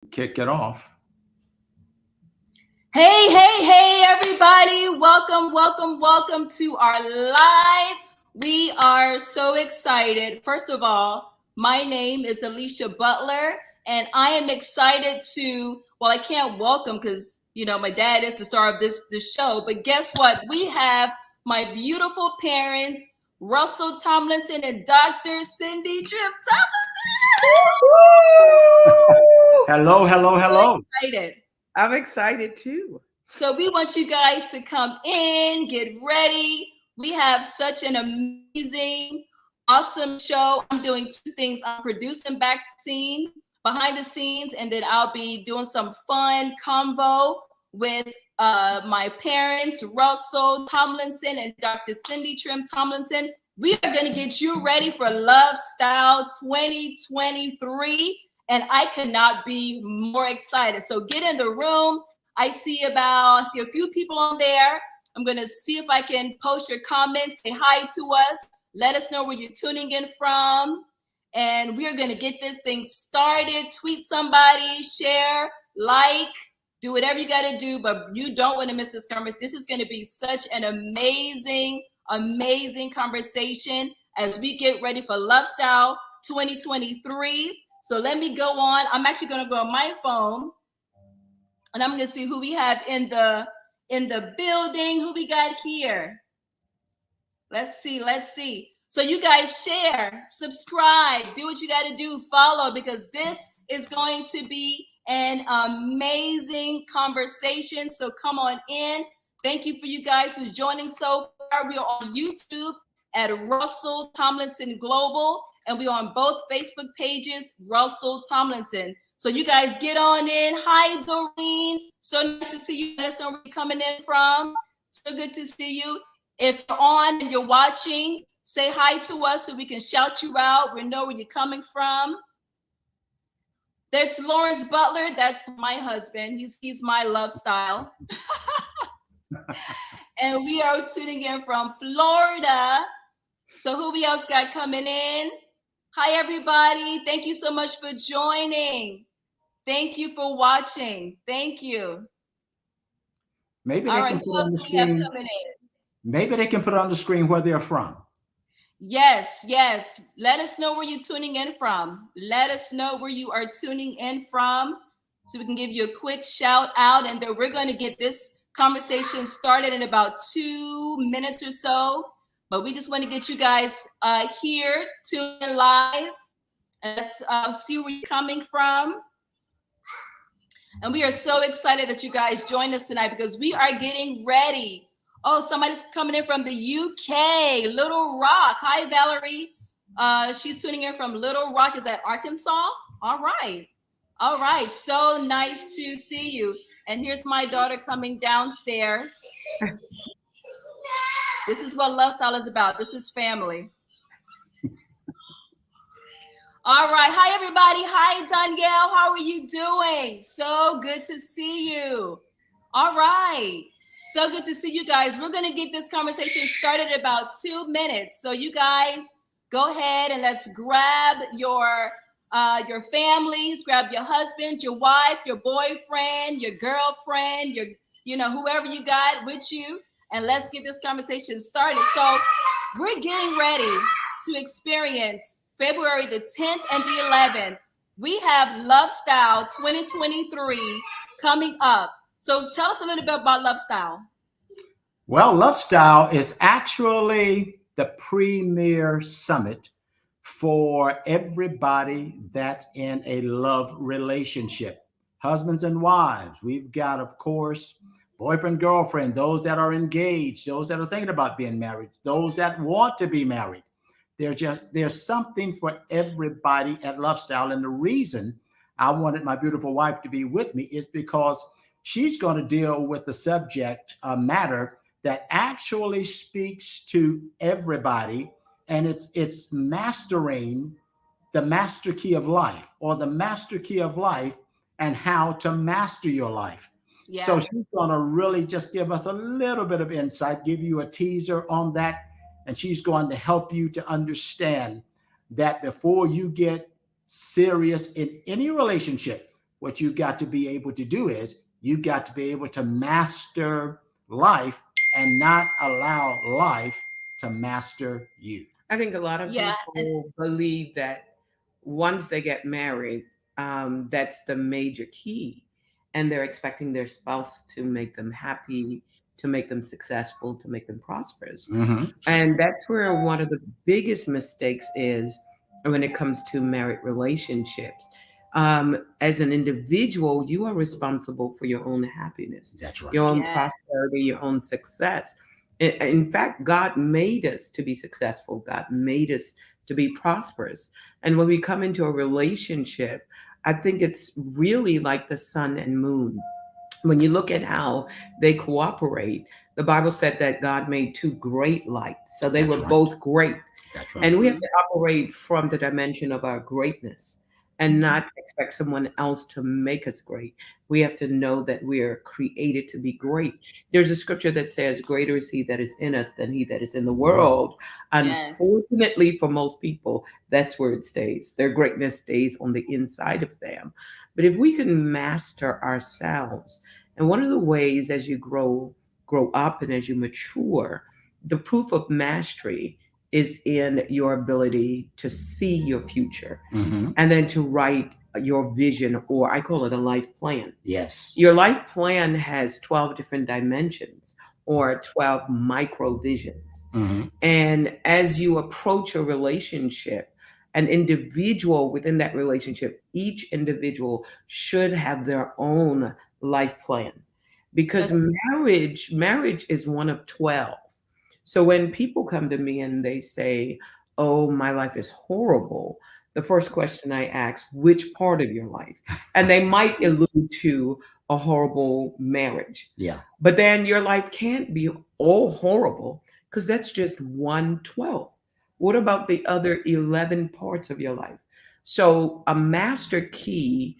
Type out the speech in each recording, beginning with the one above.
Kick it off. Hey, everybody. Welcome to our live. We are so excited. First of all, my name is Alicia Butler, and I am excited I can't welcome because, my dad is the star of this show, but guess what? We have my beautiful parents, Russell Tomlinson and Dr. Cindy Trimm Hello, hello, Tomlinson. hello. Excited. I'm excited too. So we want you guys to come in, get ready. We have such an amazing, awesome show. I'm doing two things. I'm producing behind the scenes, and then I'll be doing some fun convo with my parents, Russell Tomlinson and Dr. Cindy Trimm Tomlinson. We are going to get you ready for LoveStyle 2023, and I cannot be more excited. So get in the room. I see a few people on there. I'm going to see if I can post your comments, say hi to us, let us know where you're tuning in from, and we're going to get this thing started. Tweet somebody, share, like, do whatever you got to do, but you don't want to miss this conversation. This is going to be such an amazing conversation as we get ready for LoveStyle 2023. So let me go on. I'm actually going to go on my phone, and I'm going to see who we have in the building, who we got here. Let's see. So you guys share, subscribe, do what you got to do, follow, because this is going to be an amazing conversation. So come on in. Thank you for you guys who's joining so far. We are on YouTube at Russell Tomlinson Global, and we are on both Facebook pages, Russell Tomlinson. So you guys get on in. Hi, Doreen. So nice to see you. Let us know where you're coming in from. So good to see you. If you're on and you're watching, say hi to us so we can shout you out. We know where you're coming from. There's Lawrence Butler. That's my husband. He's my LoveStyle. And we are tuning in from Florida. So who we else got coming in? Hi, everybody. Thank you so much for joining. Thank you for watching. Thank you. Maybe they can put on the screen. Maybe they can put on the screen where they're from. Yes. Let us know where you're tuning in from. Let us know where you are tuning in from so we can give you a quick shout out. And then we're going to get this conversation started in about 2 minutes or so. But we just want to get you guys here, tune in live. And let's see where you're coming from. And we are so excited that you guys joined us tonight because we are getting ready. Oh, somebody's coming in from the UK, Little Rock. Hi, Valerie. She's tuning in from Little Rock. Is that Arkansas? All right. So nice to see you. And here's my daughter coming downstairs. This is what LoveStyle is about. This is family. All right. Hi, everybody. Hi, Danielle. How are you doing? So good to see you. All right. So good to see you guys. We're going to get this conversation started in about 2 minutes. So you guys go ahead and let's grab your families, grab your husband, your wife, your boyfriend, your girlfriend, whoever you got with you, and let's get this conversation started. So we're getting ready to experience February the 10th and the 11th. We have LoveStyle 2023 coming up. So tell us a little bit about LoveStyle. Well, LoveStyle is actually the premier summit for everybody that's in a love relationship. Husbands and wives. We've got, of course, boyfriend, girlfriend, those that are engaged, those that are thinking about being married, those that want to be married. There's something for everybody at LoveStyle. And the reason I wanted my beautiful wife to be with me is because she's going to deal with the subject matter that actually speaks to everybody. And it's mastering the master key of life, or the master key of life and how to master your life. Yeah. So she's going to really just give us a little bit of insight, give you a teaser on that. And she's going to help you to understand that before you get serious in any relationship, what you got to be able to do is you got to be able to master life and not allow life to master you. I think a lot of Yeah. And people believe that once they get married, that's the major key. And they're expecting their spouse to make them happy, to make them successful, to make them prosperous. Mm-hmm. And that's where one of the biggest mistakes is when it comes to married relationships. As an individual, you are responsible for your own happiness, That's your right. own yeah. prosperity, your own success. In fact, God made us to be successful, God made us to be prosperous. And when we come into a relationship, I think it's really like the sun and moon. When you look at how they cooperate, the Bible said that God made two great lights. So they That's were right. both great. That's right. And we have Mhm. to operate from the dimension of our greatness and Mhm. not expect someone else to make us great. We have to know that we are created to be great. There's a scripture that says, greater is he that is in us than he that is in the World. world. Yes. Unfortunately, for most people, that's where it stays. Their greatness stays on the inside of them. But if we can master ourselves, and one of the ways as you grow up and as you mature, the proof of mastery is in your ability to see your future Mm-hmm. and then to write your vision, or I call it a life plan. Yes. Your life plan has 12 different dimensions or 12 micro visions. Mm-hmm. And as you approach a relationship, an individual within that relationship, each individual should have their own life plan because That's marriage is one of 12. So when people come to me and they say, "Oh, my life is horrible," the first question I ask, "Which part of your life?" And they might allude to a horrible marriage. Yeah. But then your life can't be all horrible because that's just 1/12. What about the other 11 parts of your life? So, a master key,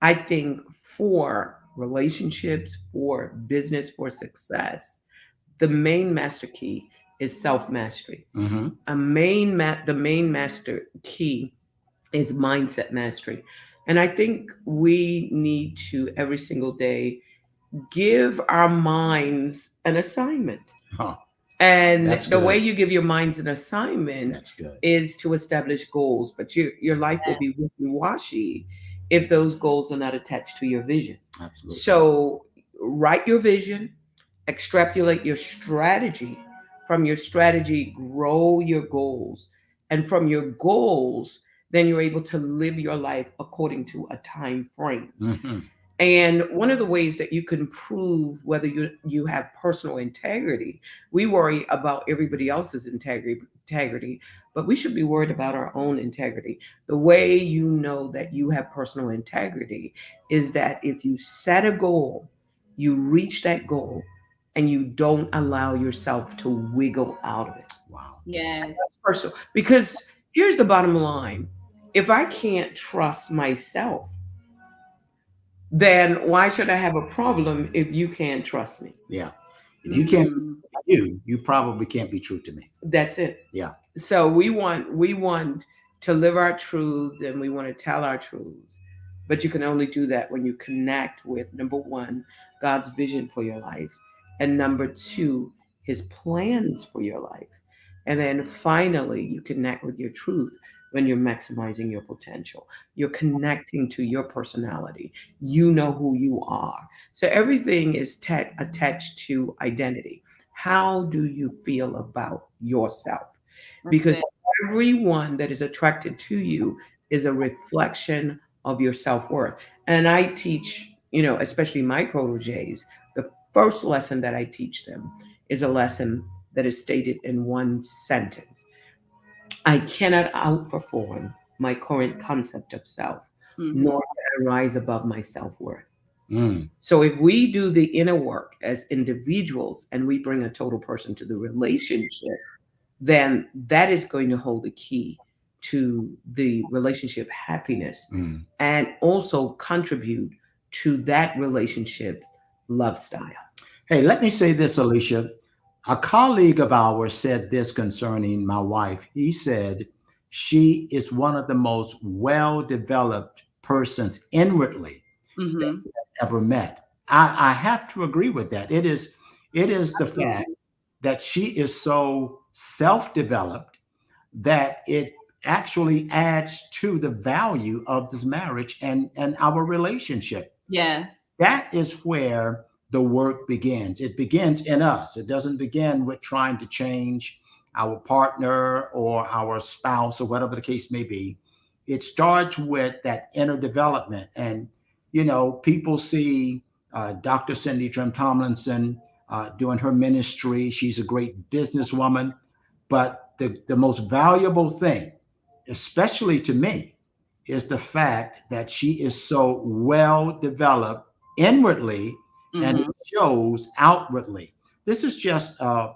I think, for relationships, for business, for success, the main master key is self mastery. Mm-hmm. The main master key is mindset mastery. And I think we need to every single day give our minds an assignment. Huh. And That's the way good. you give your minds an assignment That's good. is to establish goals, but your life will be wishy washy if those goals are not attached to your vision. Absolutely. So write your vision, extrapolate your strategy. From your strategy, grow your goals. And from your goals, then you're able to live your life according to a time frame. Mm-hmm. And one of the ways that you can prove whether you have personal integrity, we worry about everybody else's integrity, but we should be worried about our own integrity. The way you know that you have personal integrity is that if you set a goal, you reach that goal, and you don't allow yourself to wiggle out of it. Wow. yes. Personal, because here's the bottom line: if I can't trust myself, then why should I have a problem if you can't trust me? Yeah. If you can't Mhm. be you, you probably can't be true to me. That's it. Yeah. So we want to live our truths and we want to tell our truths. But you can only do that when you connect with number one, God's vision for your life, and number two, his plans for your life. And then finally, you connect with your truth when you're maximizing your potential. You're connecting to your personality. You know who you are. So everything is attached to identity. How do you feel about yourself? That's Because it. everyone that is attracted to you is a reflection of your self-worth. And I teach, especially my proteges, the first lesson that I teach them is a lesson that is stated in one sentence: I cannot outperform my current concept of self, nor Mhm. can I rise above my self-worth. Mm. So if we do the inner work as individuals and we bring a total person to the relationship, then that is going to hold the key to the relationship happiness Mm. and also contribute to that relationship's love style. Hey, let me say this, Alicia. A colleague of ours said this concerning my wife. He said she is one of the most well developed persons inwardly. Mm-hmm. ever met. I have to agree with that. It is the fact that she is so self-developed that it actually adds to the value of this marriage and our relationship. Yeah. That is where the work begins. It begins in us. It doesn't begin with trying to change our partner or our spouse or whatever the case may be. It starts with that inner development. And, people see Dr. Cindy Trimm Tomlinson doing her ministry. She's a great businesswoman. But the most valuable thing, especially to me, is the fact that she is so well developed inwardly and it Mm-hmm. shows outwardly. This is just a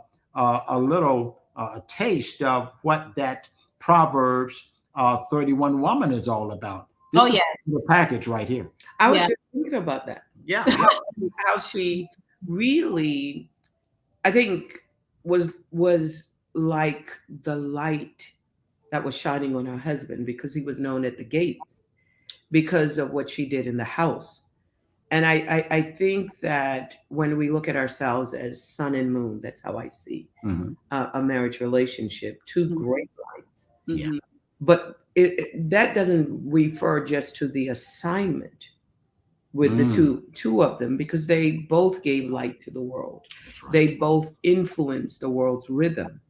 little taste of what that Proverbs 31 woman is all about. Oh This is yeah. the package right here. I was Yeah. just thinking about that. Yeah. How she really, I think, was like the light that was shining on her husband because he was known at the gates because of what she did in the house. And I think that when we look at ourselves as sun and moon, that's how I see Mhm. a marriage relationship, two Mhm. great lights. Yeah. Mhm. But that doesn't refer just to the assignment with the Mm. two of them because they both gave light to the world. That's right. They both influenced the world's rhythm.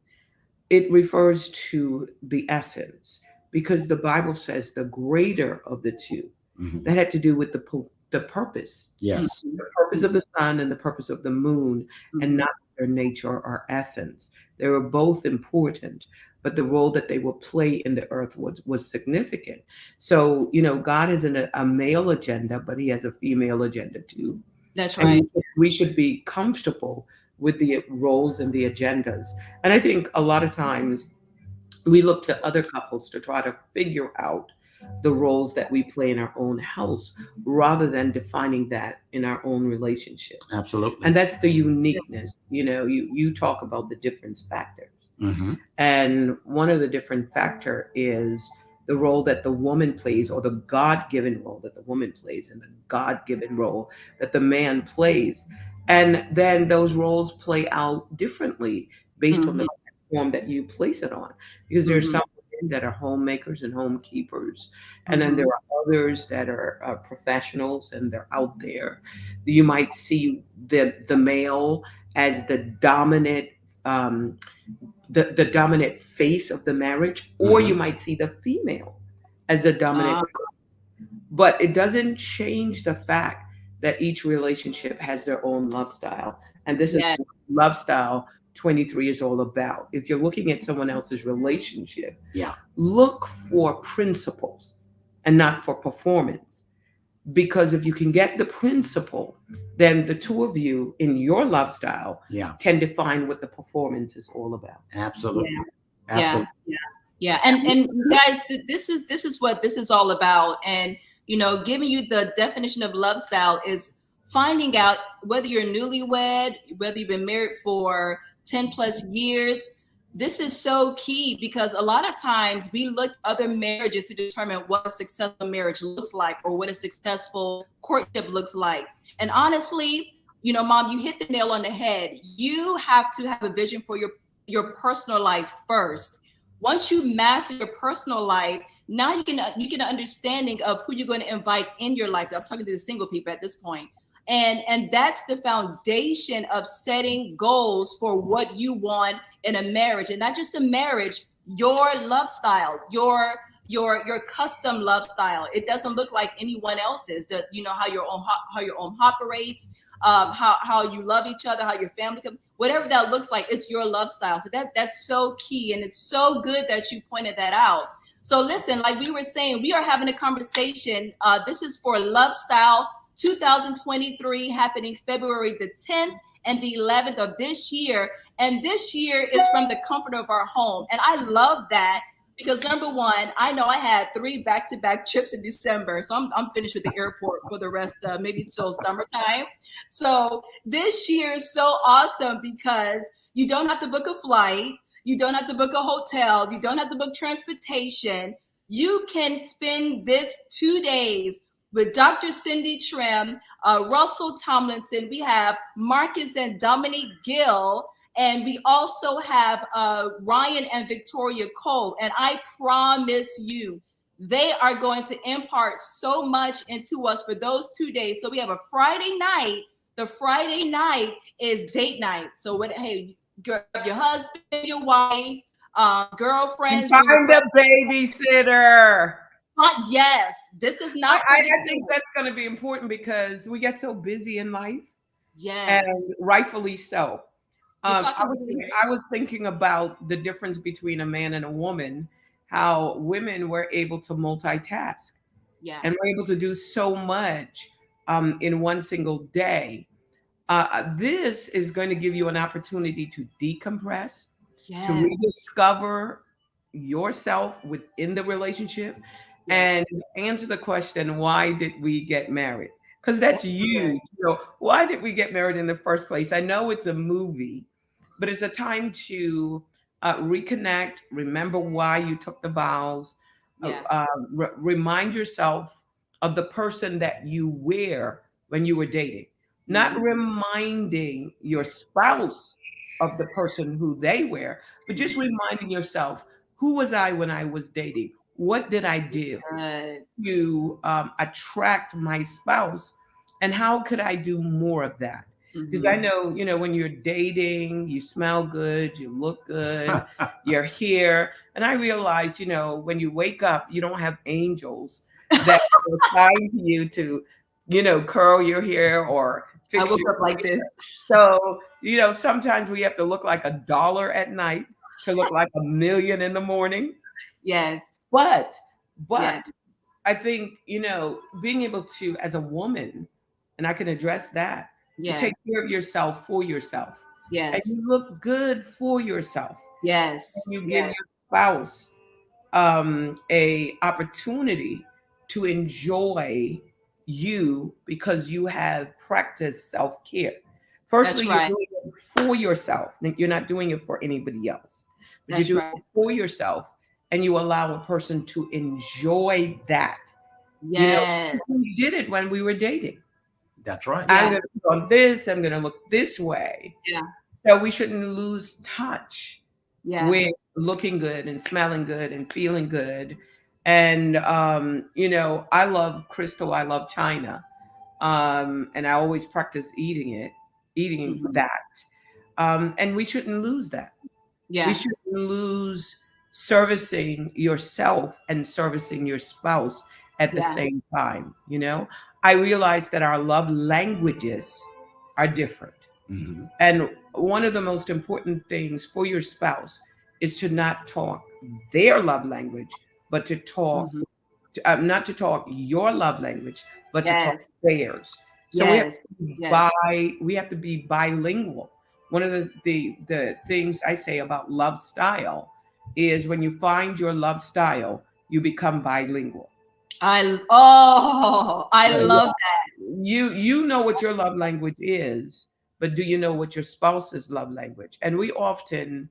It refers to the essence because the Bible says the greater of the two. Mhm. That had to do with the purpose, Yes. the purpose of the sun and the purpose of the moon, and Mhm. not their nature or essence. They were both important, but the role that they would play in the earth was significant. So, God has a male agenda, but he has a female agenda too. That's And right. we should be comfortable with the roles and the agendas. And I think a lot of times we look to other couples to try to figure out the roles that we play in our own house rather than defining that in our own relationship. Absolutely. And that's the uniqueness. You talk about the difference factors. Mhm. And one of the different factor is the role that the woman plays or the God-given role that the woman plays and the God-given role that the man plays. And then those roles play out differently based on the Mhm. platform that you place it on. Because there's Mhm. some women that are homemakers and homekeepers. And then Mhm. there are others that are professionals and they're out there. You might see the male as the dominant um, the dominant face of the marriage, or you Mhm. might see the female as the dominant. Uh, But it doesn't change the fact that each relationship has their own love style. And this is yeah. what love style 23 is all about. If you're looking at someone else's relationship, Yeah. look for principles and not for performance. Because if you can get the principle, then the two of you in your love style Yeah. can define what the performance is all about. Absolutely. Yeah. Absolutely. Yeah, and guys, this is what this is all about. And giving you the definition of love style is finding out whether you're newlywed, whether you've been married for 10 plus years. This is so key because a lot of times we look at other marriages to determine what a successful marriage looks like or what a successful courtship looks like. And honestly, Mom, you hit the nail on the head. You have to have a vision for your personal life first. Once you master your personal life, now you get an understanding of who you're going to invite in your life. I'm talking to the single people at this point. And that's the foundation of setting goals for what you want in a marriage, and not just a marriage, your love style, your custom love style. It doesn't look like anyone else's. That how your own operates, how you love each other, how your family comes, whatever that looks like, it's your love style. So that's so key, and it's so good that you pointed that out. So listen, like we were saying, we are having a conversation. This is for Love Style 2023, happening February the 10th and the 11th of this year. And this year is from the comfort of our home. And I love that because number one, I know I had 3 back-to-back trips in December. So I'm finished with the airport for the rest of maybe till summertime. So this year is so awesome because you don't have to book a flight. You don't have to book a hotel. You don't have to book transportation. You can spend this 2 days with Dr. Cindy Trimm, Russell Tomlinson. We have Marcus and Dominique Gill. And we also have Ryan and Victoria Cole. And I promise you, they are going to impart so much into us for those 2 days. So we have a Friday night. The Friday night is date night. So what? Hey, grab your husband, your wife, girlfriends, bring your Find a friends. babysitter. Yes, this is not for I the think kids. that's going to be important because we get so busy in life, and Yes, rightfully so. you're I talking was to me, right? I was thinking about the difference between a man and a woman, how women were able to multitask Yeah, and were able to do so much in one single day. This is going to give you an opportunity to decompress, to yes, rediscover yourself within the relationship, yes. and answer the question, why did we get married? Because that's That's good. huge. Why did we get married in the first place? I know it's a movie, but it's a time to reconnect, remember why you took the vows, Yeah. remind yourself of the person that you were when you were dating, not Mhm. reminding your spouse of the person who they were, but just Mhm. reminding yourself, who was I when I was dating? What did I do Good. to attract my spouse? And how could I do more of that? Because I Mhm. know, when you're dating, you smell good, you look good, you're here. And I realize, when you wake up, you don't have angels that will assign to you to, curl your hair or I fix woke your up like this. so, sometimes we have to look like $1 at night to look like $1 million in the morning. Yes. But, Yes. but I think, being able to, as a woman, and I can address that, to Yes. take care of yourself for yourself. And Yes. you look good for yourself. And Yes. you give Yes. your spouse a opportunity to enjoy you because you have practiced self-care. That's Firstly, you're right. doing it for yourself. You're not doing it for anybody else, but you're That's doing right. it for yourself, and you allow a person to enjoy that. You know, Yes. we did it when we were dating. That's right. I'm Yeah. going to put on this, I'm going to look this way. Yeah. So we shouldn't lose touch Yeah. with looking good and smelling good and feeling good. And I love crystal, I love china. And I always practice eating Mhm. that. And we shouldn't lose that. We Yeah. shouldn't lose servicing yourself and servicing your spouse at the Yeah. same time. I realize that our love languages are different. Hmm. And one of the most important things for your spouse is to not talk their love language, but to talk, Mhm. not to talk your love language, but to talk Yes. theirs. So Yes. Yes. we have to be bilingual. One of the things I say about love style is when you find your love style, you become bilingual. I Right. love You know what your love language is, but do you know what your spouse's love language? And we often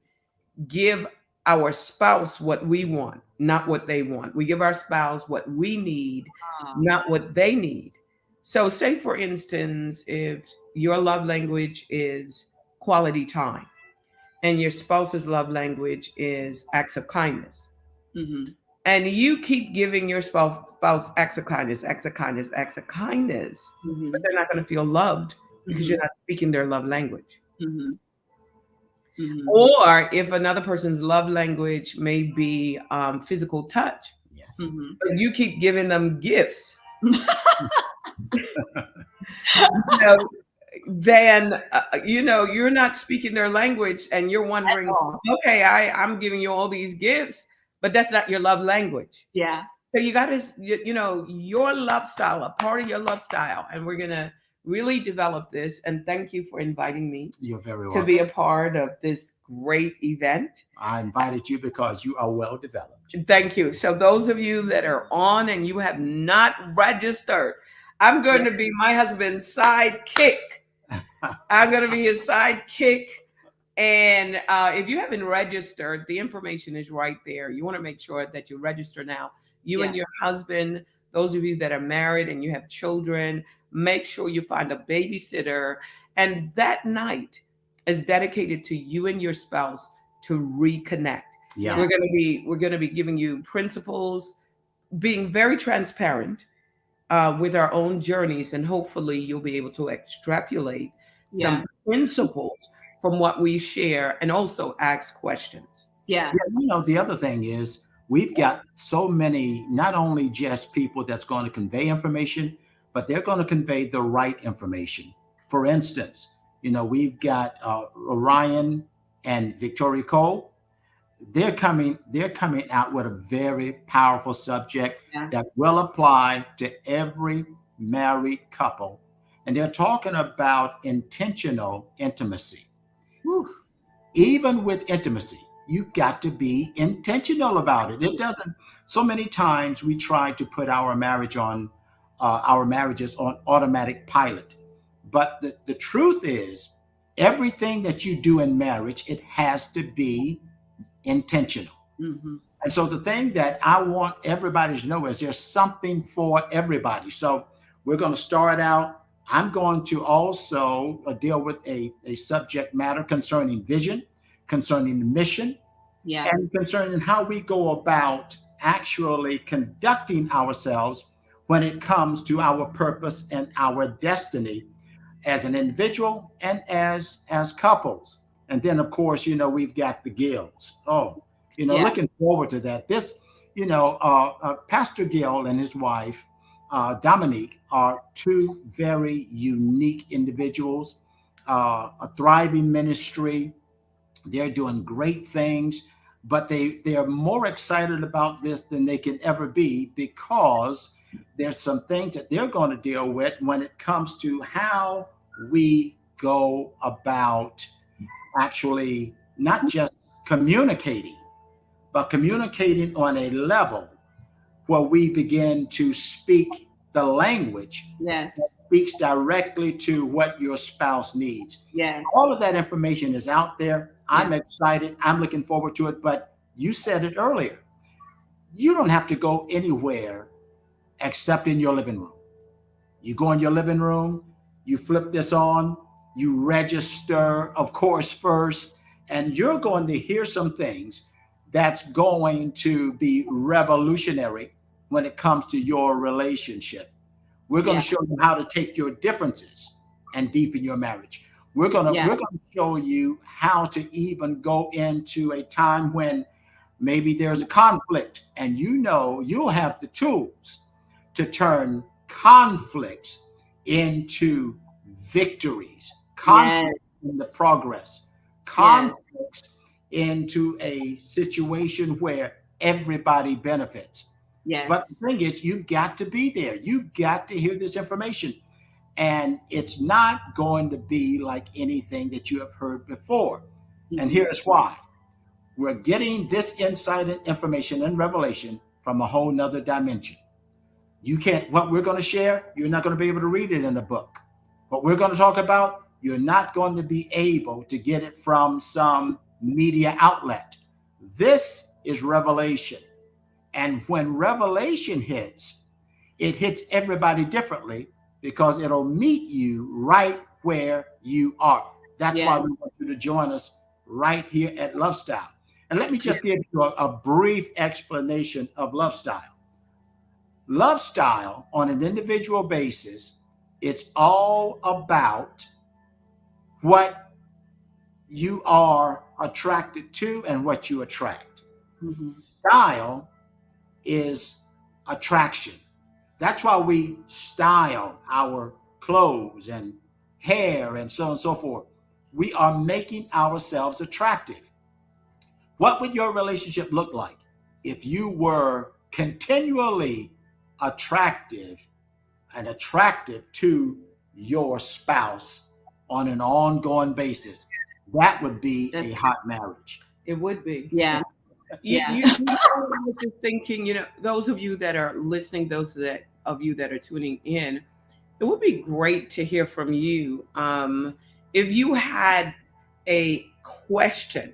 give our spouse what we want, not what they want. We give our spouse what we need, that. not what they need. So say for instance, if your love language is quality time and your spouse's love language is acts of kindness, Mhm. and you keep giving your spouse acts of kindness, acts of kindness, acts of kindness, but Mhm. they're not going to feel loved because you're Mhm. not speaking their love language. Mhm. Mhm. Or if another person's love language may be physical touch, Yes. Mhm. but you keep giving them gifts, you know, then you're not speaking their language, and you're That's wondering, all. okay, I'm giving you all these gifts, but that's not your love language. Yeah. So you got to, your love style, a part of your love style. And we're going to really develop this. And thank you for inviting me You're very to be a welcome. part of this great event. I invited you because you are well developed. Thank you. So, those of you that are on and you have not registered, I'm going Yeah. to be my husband's sidekick. I'm going to be his sidekick. And if you haven't registered, the information is right there. You want to make sure that you register now. You Yeah. and your husband Those of you that are married and you have children, make sure you find a babysitter. And that night is dedicated to you and your spouse to reconnect. Yeah. We're going to be giving you principles, being very transparent with our own journeys, and hopefully you'll be able to extrapolate some Yes. principles from what we share and also ask questions. Yeah. Yeah, the other thing is we've got so many, not only just people that's going to convey information, but they're going to convey the right information. For instance, we've got Orion and Victoria Cole. They're coming out with a very powerful subject Yeah. that will apply to every married couple. And they're talking about intentional intimacy. Whew. Even with intimacy, you've got to be intentional about it. It doesn't, so many times we try to put our marriages on automatic pilot. But the truth is, everything that you do in marriage, it has to be intentional. Mhm. And so the thing that I want everybody to know is there's something for everybody. So we're going to start out. I'm going to also deal with a subject matter concerning vision, concerning the mission, Yeah. and concerning how we go about actually conducting ourselves when it comes to our purpose and our destiny as an individual and as couples. And then of course, we've got the Gills. Oh, Yeah. looking forward to that. This, Pastor Gill and his wife, Dominique, are two very unique individuals, a thriving ministry. They're doing great things, but they are more excited about this than they can ever be, because there's some things that they're going to deal with when it comes to how we go about actually not just communicating, but communicating on a level where we begin to speak the language Yes. that speaks directly to what your spouse needs. Yes. All of that information is out there. I'm Yeah. excited. I'm looking forward to it. But you said it earlier. You don't have to go anywhere except in your living room. You go in your living room, you flip this on, you register, of course, first, and you're going to hear some things that's going to be revolutionary when it comes to your relationship. We're going Yeah. to show you how to take your differences and deepen your marriage. We're going Yeah. to show you how to even go into a time when maybe there's a conflict, and you'll have the tools to turn conflicts into victories, Yes. conflict into progress, Yes. conflicts into a situation where everybody benefits. But the Yes. thing is, you've got to be there. You've got to hear this information. And it's not going to be like anything that you have heard before. And Mhm. here's why. We're getting this insight and information and revelation from a whole nother dimension. What we're going to share, you're not going to be able to read it in a book. What we're going to talk about, you're not going to be able to get it from some media outlet. This is revelation. And when revelation hits, it hits everybody differently, because it'll meet you right where you are. That's why Yeah. we want you to join us right here at LoveStyle. And let me just give you a brief explanation of LoveStyle. LoveStyle, on an individual basis, it's all about what you are attracted to and what you attract. Mhm. Style is attraction. That's why we style our clothes and hair and so on and so forth. We are making ourselves attractive. What would your relationship look like if you were continually attractive attractive to your spouse on an ongoing basis? That would be That's a true. hot marriage. It would be. Yeah. You, Yeah. I was just thinking, those of you that are listening, of you that are tuning in, it would be great to hear from you. If you had a question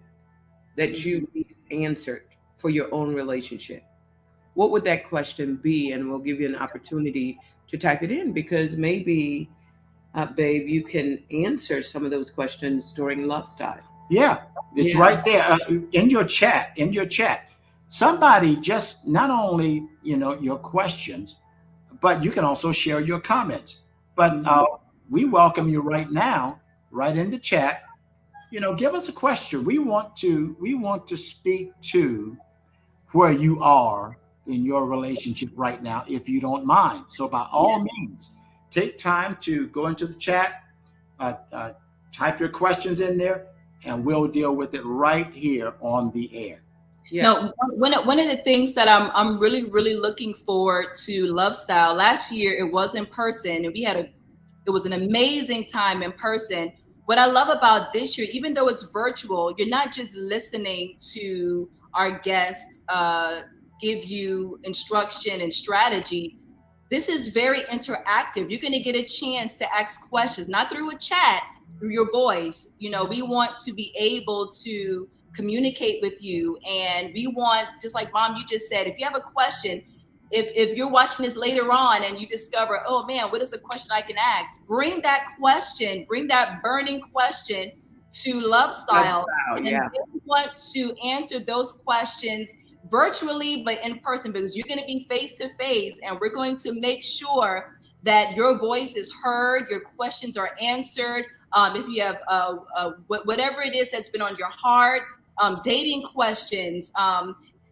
that you need answered for your own relationship, what would that question be? And we'll give you an opportunity to type it in, because maybe, babe, you can answer some of those questions during Love Style. Yeah, it's Yeah. right there in your chat. In your chat, somebody just not only your questions, but you can also share your comments. But Mhm. we welcome you right now, right in the chat. Give us a question. We want to speak to where you are in your relationship right now, if you don't mind. So by Yeah. all means, take time to go into the chat, uh, uh, type your questions in there, and we'll deal with it right here on the air. Yeah. No, one of the things that I'm really looking forward to Love Style. Last year it was in person, and it was an amazing time in person. What I love about this year, even though it's virtual, you're not just listening to our guests give you instruction and strategy. This is very interactive. You're going to get a chance to ask questions, not through a chat, through your voice. We want to be able to communicate with you, and we want, just like Mom, you just said, if you have a question, if you're watching this later on and you discover, oh man, what is a question I can ask? Bring that question, bring that burning question to Love Love Style, Style. and Yeah. they want to answer those questions virtually but in person, because you're going to be face to face, and we're going to make sure that your voice is heard, your questions are answered. If you have whatever it is that's been on your heart, dating questions,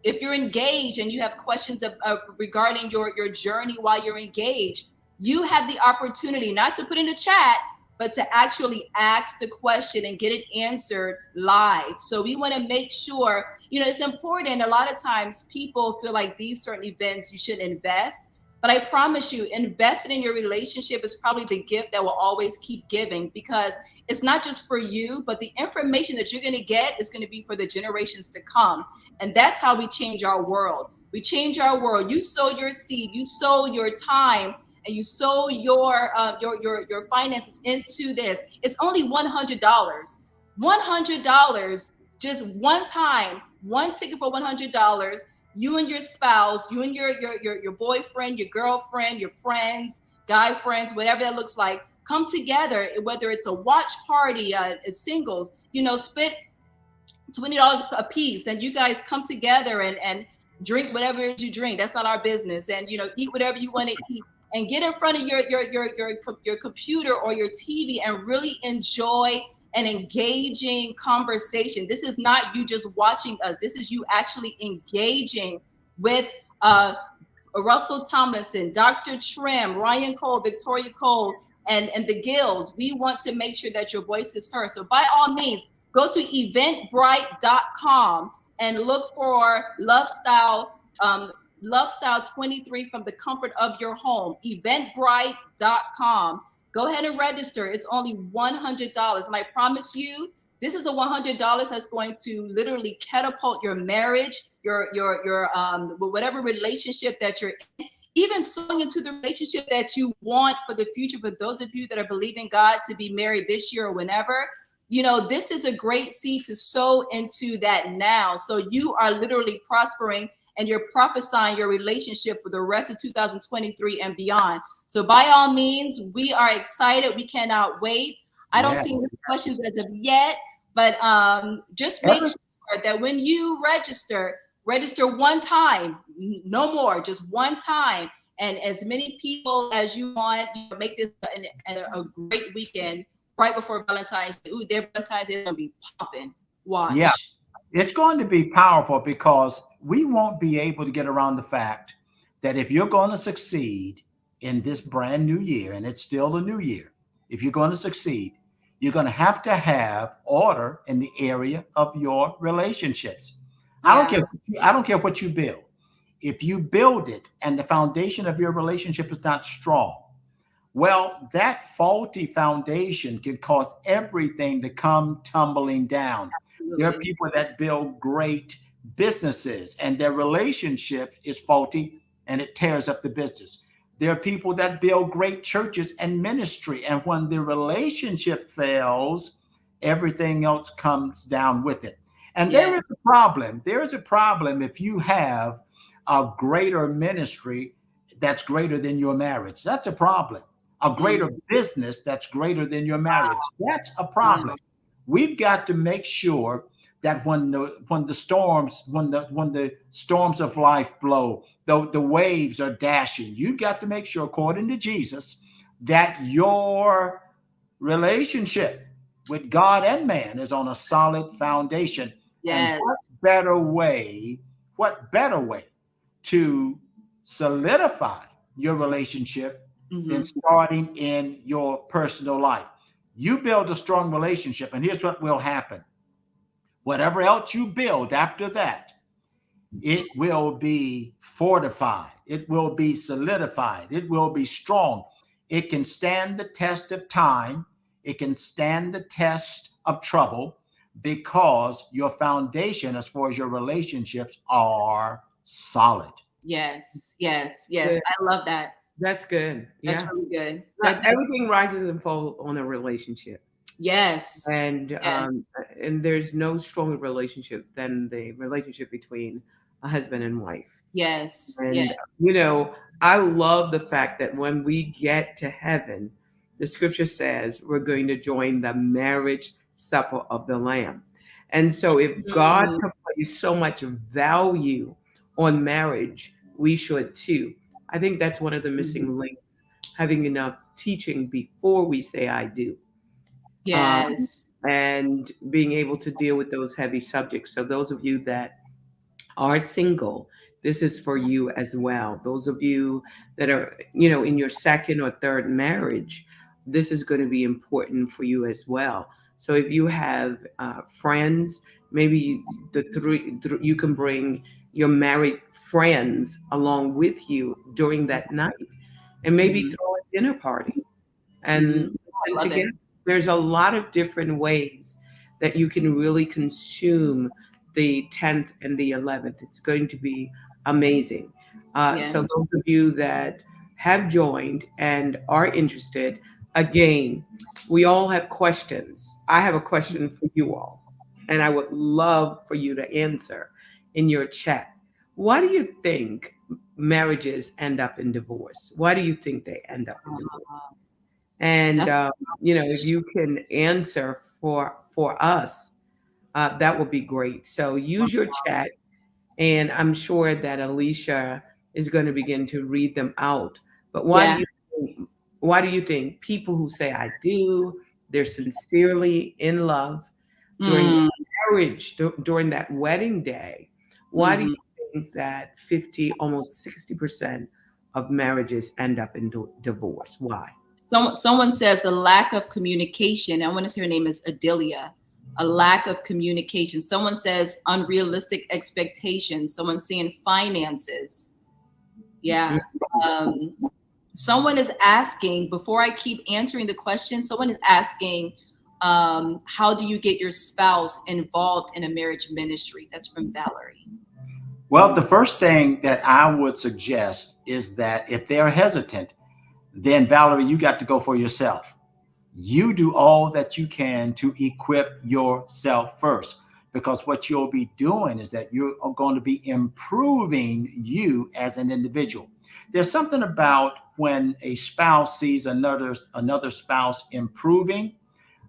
if you're engaged and you have questions regarding your journey while you're engaged, you have the opportunity not to put in the chat, but to actually ask the question and get it answered live. So we want to make sure, it's important. A lot of times people feel like these certain events you should invest. But I promise you, investing in your relationship is probably the gift that will always keep giving, because it's not just for you, but the information that you're going to get is going to be for the generations to come. And that's how we change our world. We change our world. You sow your seed, you sow your time, and you sow your finances into this. It's only $100. $100, just one time, one ticket for $100. You and your spouse, you and your boyfriend, your girlfriend, your friends, guy friends, whatever that looks like, come together. Whether it's a watch party, it's singles, split $20 a piece, and you guys come together and drink whatever it is you drink. That's not our business. And eat whatever you want to eat, and get in front of your computer or your TV and really enjoy an engaging conversation. This is not you just watching us. This is you actually engaging with Russell Tomlinson, Dr. Trimm, Ryan Cole, Victoria Cole, and the Gills. We want to make sure that your voice is heard. So by all means, go to eventbrite.com and look for LoveStyle 23 from the comfort of your home. Eventbrite.com. Go ahead and register. It's only $100. And I promise you, this is a $100 that's going to literally catapult your marriage, your whatever relationship that you're in, even sowing into the relationship that you want for the future. For those of you that are believing God to be married this year or whenever, this is a great seed to sow into that now. So you are literally prospering, and you're prophesying your relationship for the rest of 2023 and beyond. So by all means, we are excited. We cannot wait. I don't Yeah. see any questions as of yet, but just make sure that when you register one time, no more, just one time, and as many people as you want. Make this a great weekend right before Valentine's Day. Ooh, their Valentine's Day is gonna be popping. Watch. Yeah, it's going to be powerful, because we won't be able to get around the fact that if you're going to succeed in this brand new year, and it's still a new year, if you're going to succeed, you're going to have order in the area of your relationships. I don't Yeah. care. I don't care what you build. If you build it and the foundation of your relationship is not strong, well, that faulty foundation can cause everything to come tumbling down. There are Absolutely. people that build great businesses and their relationship is faulty and it tears up the business. There are people that build great churches and ministry, and when the relationship fails, everything else comes down with it. And there Yes. is a problem. There is a problem if you have a greater ministry that's greater than your marriage. That's a problem. A greater business that's greater than your marriage. That's a problem. Wow. We've got to make sure that when the storms of life blow, the waves are dashing. You've got to make sure, according to Jesus, that your relationship with God and man is on a solid foundation. And Yes. what better way to solidify your relationship than Mhm. starting in your personal life? You build a strong relationship, and here's what will happen. Whatever else you build after that, it will be fortified. It will be solidified. It will be strong. It can stand the test of time. It can stand the test of trouble because your foundation, as far as your relationships, are solid. Yes. Yes. Yes. Good. I love that. That's good. That's Yeah. really good. Everything rises and falls on a relationship. Yes. And Yes. there's no stronger relationship than the relationship between a husband and wife. Yes. Yes. And I love the fact that when we get to heaven, the scripture says we're going to join the marriage supper of the Lamb. And so if God Mm, places so much value on marriage, we should too. I think that's one of the missing links, having enough teaching before we say I do, yes. and being able to deal with those heavy subjects. So those of you that are single, this is for you as well. Those of you that are, in your second or third marriage, this is going to be important for you as well. So if you have friends, maybe you can bring your married friends along with you during that night, and maybe Mhm. throw a dinner party and Mhm. listen I love it. together. There's a lot of different ways that you can really consume the 10th and the 11th. It's going to be amazing. Yes. So, those of you that have joined and are interested, again, we all have questions. I have a question for you all, and I would love for you to answer in your chat. Why do you think marriages end up in divorce? Why do you think they end up in divorce? And That's if you can answer for us, that would be great. So use your chat, and I'm sure that Alicia is going to begin to read them out. But yeah. why do you think people who say I do, they're sincerely in love during Mm, marriage, during that wedding day? Why do you mhm. think that 50, almost 60% of marriages end up in divorce? Why? Someone says a lack of communication. I want to say her name is Adelia. A lack of communication. Someone says unrealistic expectations. Someone saying finances. Yeah. Um, someone is asking, before I keep answering the question, someone is asking, how do you get your spouse involved in a marriage ministry? That's from Valerie. Well, the first thing that I would suggest is that if they're hesitant, then Valerie, you got to go for yourself. You do all that you can to equip yourself first, because what you'll be doing is that you're going to be improving you as an individual. There's something about when a spouse sees another spouse improving,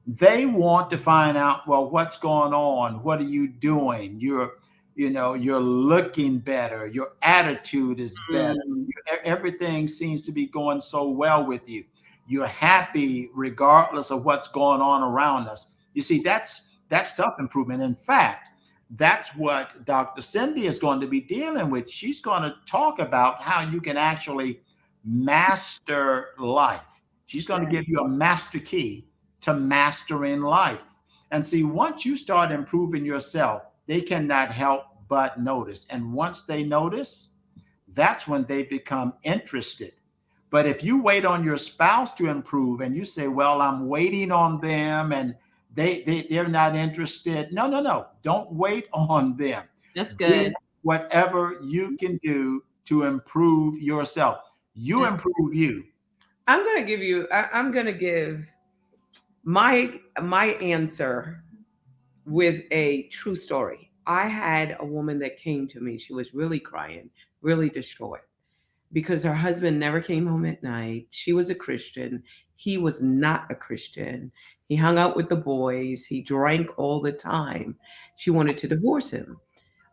they want to find out, well, what's going on? What are you doing? You're looking better. Your attitude is better. Mm, Everything seems to be going so well with you. You're happy regardless of what's going on around us. You see, that's self-improvement. In fact, that's what Dr. Cindy is going to be dealing with. She's going to talk about how you can actually master life. She's going to give you a master key to mastering life. And see, once you start improving yourself, they cannot help but notice. And once they notice, that's when they become interested. But if you wait on your spouse to improve and you say, well, I'm waiting on them and they're not interested. No, no, no. Don't wait on them. that's Do good. whatever you can do to improve yourself. You That's improve you. I'm going to give my answer with a true story. I had a woman that came to me. She was really crying, really destroyed because her husband never came home at night. She was a Christian. He was not a Christian. He hung out with the boys. He drank all the time. She wanted to divorce him,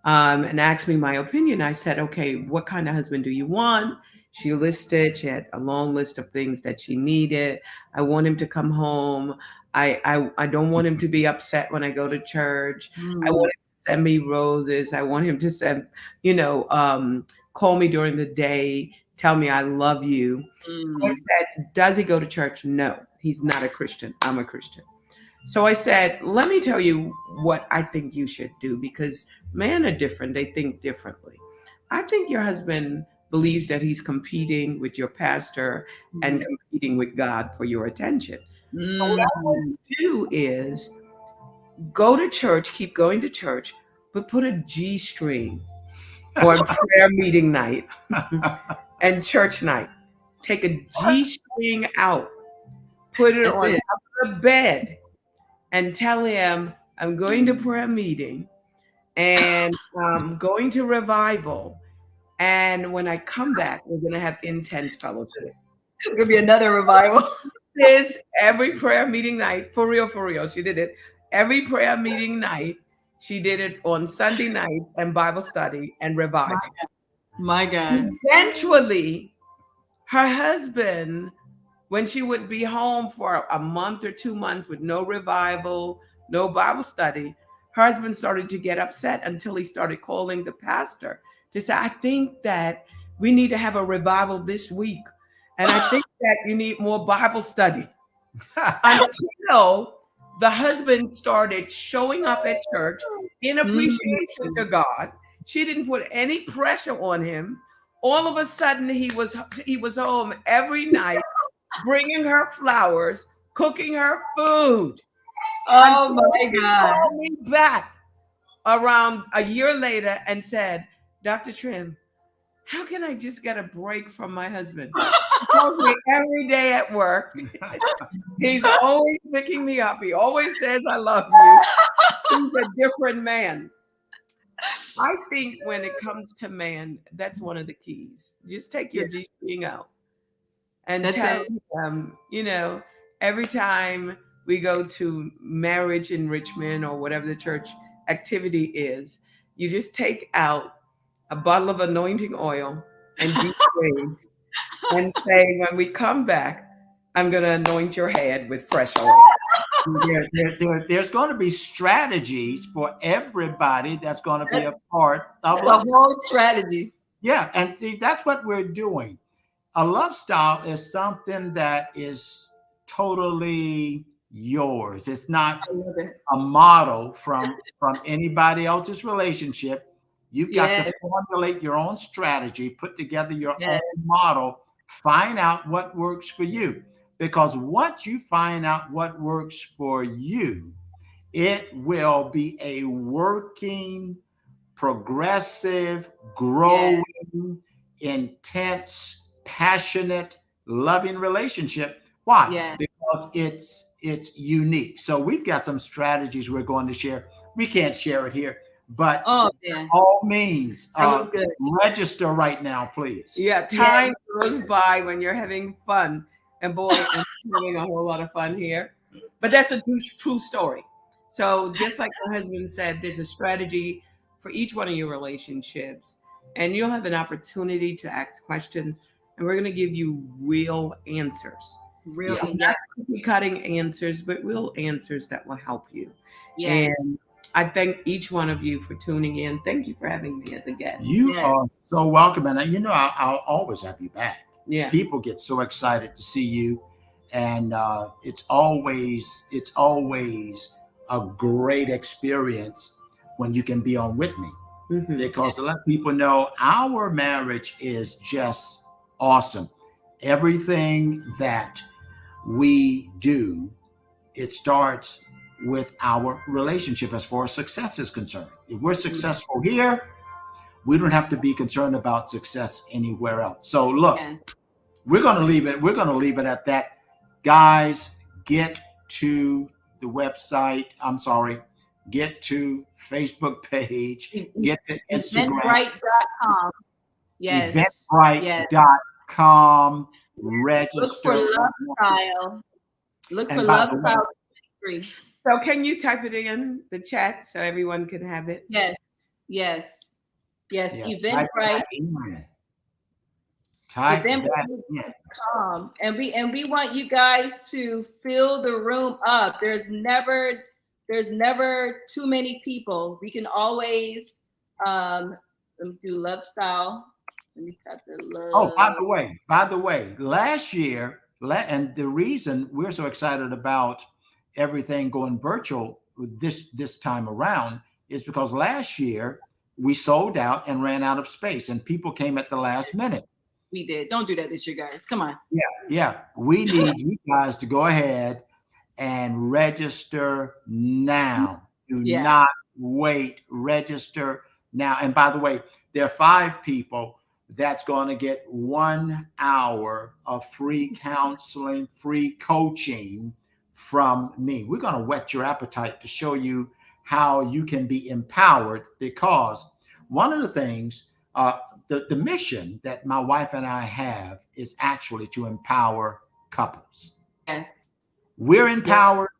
and asked me my opinion. I said, okay, what kind of husband do you want? She had a long list of things that she needed. I want him to come home. I don't want him to be upset when I go to church. I want him to send me roses. I want him to send, you know, call me during the day, tell me I love you. So I said, does he go to church? No, he's not a Christian. I'm a Christian. So I said, let me tell you what I think you should do because men are different. They think differently. I think your husband believes that he's competing with your pastor and competing with God for your attention. So what I want to do is go to church, keep going to church, but put a G string on prayer meeting night and church night. Take a G string out, put it on top of the bed, and tell him, I'm going to prayer meeting and I'm going to revival. And when I come back, we're going to have intense fellowship. It's gonna be another revival. This every prayer meeting night, for real, for real. She did it every prayer meeting night. She did it on Sunday nights and Bible study and revival. My God. Eventually, her husband, when she would be home for a month or 2 months with no revival, no Bible study, her husband started to get upset until he started calling the pastor to say, I think that we need to have a revival this week. And I think that you need more Bible study. Until the husband started showing up at church in appreciation to God. She didn't put any pressure on him. All of a sudden, he was home every night, bringing her flowers, cooking her food. Oh my God. Called me back around a year later and said, Dr. Trimm, how can I just get a break from my husband? He calls me every day at work. He's always picking me up. He always says, I love you. He's a different man. I think when it comes to man, that's one of the keys. Just take your G string out and tell them, every time we go to marriage enrichment or whatever the church activity is, you just take out a bottle of anointing oil and G strings and say, when we come back, I'm going to anoint your head with fresh oil. There's going to be strategies for everybody that's going to be a part of the whole strategy. Yeah, and see, that's what we're doing. A love style is something that is totally yours. It's not a model from anybody else's relationship. You've got to formulate your own strategy, put together your own model, find out what works for you. Because once you find out what works for you, it will be a working, progressive, growing, intense, passionate, loving relationship. Why? Because it's unique. So we've got some strategies we're going to share. We can't share it here, but by all means, register right now, please. Yeah, time goes by when you're having fun. And boy, I'm having a whole lot of fun here. But that's a true story. So just like my husband said, there's a strategy for each one of your relationships. And you'll have an opportunity to ask questions. And we're going to give you real answers. Not cutting answers, but real answers that will help you. Yes. And I thank each one of you for tuning in. Thank you for having me as a guest. You are so welcome. And I'll always have you back. Yeah. People get so excited to see you. And it's always a great experience when you can be on with me. Mm-hmm. Because to let people know our marriage is just awesome. Everything that we do, it starts with our relationship as far as success is concerned. If we're successful here, we don't have to be concerned about success anywhere else. So look, we're going to leave it. We're going to leave it at that. Guys, get to the website. Get to Facebook page. Get to Instagram. Eventbrite.com. Yes. Yes. Eventbrite.com. Look for Register. LoveStyle. Look for And by the way, LoveStyle 23. So can you type it in the chat so everyone can have it? Yes. Yes. Yes. yeah, Eventbrite. type that Eventbrite. in. And we want you guys to fill the room up. There's never too many people. We can always let me do LoveStyle. Let me type the love. Oh, by the way, last year, and the reason we're so excited about everything going virtual this time around is because last year we sold out and ran out of space, and people came at the last minute. We did. Don't do that this year, guys. Come on. Yeah. We need you guys to go ahead and register now. Do not wait. Register now. And by the way, there are 5 people that's going to get 1 hour of free counseling, free coaching from me. We're going to whet your appetite to show you how you can be empowered, because one of the things, the mission that my wife and I have is actually to empower couples. Yes. We're empowered.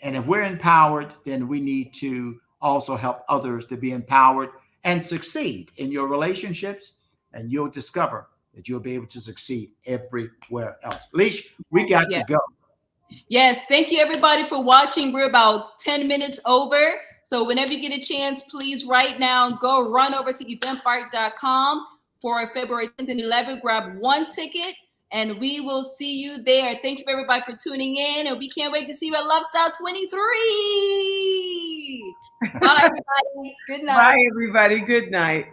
And if we're empowered, then we need to also help others to be empowered and succeed in your relationships. And you'll discover that you'll be able to succeed everywhere else. Leash, we got to go. Yes. Thank you, everybody, for watching. We're about 10 minutes over. So whenever you get a chance, please right now, go run over to eventbrite.com for February 10th and 11th. Grab 1 ticket, and we will see you there. Thank you, everybody, for tuning in, and we can't wait to see you at LoveStyle 23. Bye, everybody. Good night. Bye, everybody. Good night.